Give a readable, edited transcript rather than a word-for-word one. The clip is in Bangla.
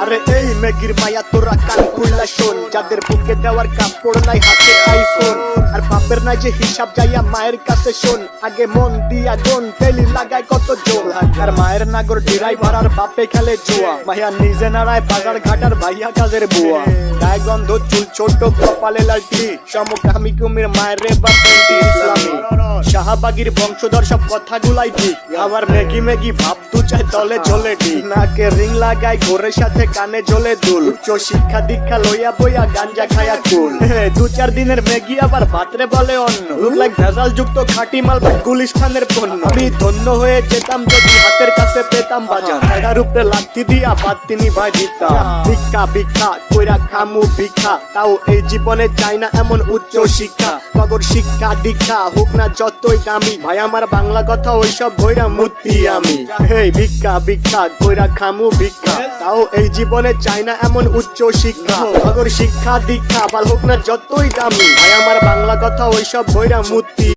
আরে এই মেগির মায়া তোরা কান খুললা শোন, যাদের বুকে দেওয়ার কাপড় নাই হাতে আইফোন, আর বাপের নাই যে হিসাব যাইয়া মায়ের কাছে শোন, আগে মন দিয়া গুন তেলি লাগায় কত জোর, আর মায়ের নাগর ড্রাইভার আর বাপে খেলে জুয়া, মাইয়া নিজে নাড়ায় বাজার ঘাটার ভাইয়া কাজের বুয়া, গায়ে গন্ধ চুল ছোট কপালে লালটি, সমকামী কুমির মায়ের রে বা পেন্টি ইসলামী, শাহবাগীর বংশধর সব কথাগুলাই ঠিক, আবার মেগি মেগি ভাব তু চাই তলে চলে ঠিক, নাকে রিং লাগাই ঘোরের সাথে কানে জ্বলে দুল, উচ্চ শিক্ষা দীক্ষা লইয়া বইয়া গাঞ্জা খায়া কুল, 2-4 দিনের মেগি আবার ভাতরে বলে অন্য, লুক লাইক ভেজাল যুক্ত খাঁটি মাল গুলিস্তানের পণ্য, আমি ধন্য হয়ে যেতাম যদি হাতের কাছে পেতাম বাজার, এটার উপরে লাঠি দিয়া বাদ তিনি ভাই দিতাম, ভিক্ষা ভিক্ষা কইরা খামু ভিক্ষা, তাও এই জীবনে চাই না এমন উচ্চ শিক্ষা, নগর শিক্ষা দীক্ষা হোক না যতই দামি, ভাই আমার বাংলা কথা ওইসব ভৈরা মূর্তি আমি, হেই ভিক্ষা ভিক্ষা কইরা খামু ভিক্ষা, তাও এই জীবনে চাই না এমন উচ্চ শিক্ষা, নগর শিক্ষা দীক্ষা বাল হোক না যতই দামি, ভাই আমার বাংলা কথা ওইসব ভৈরা মূর্তি।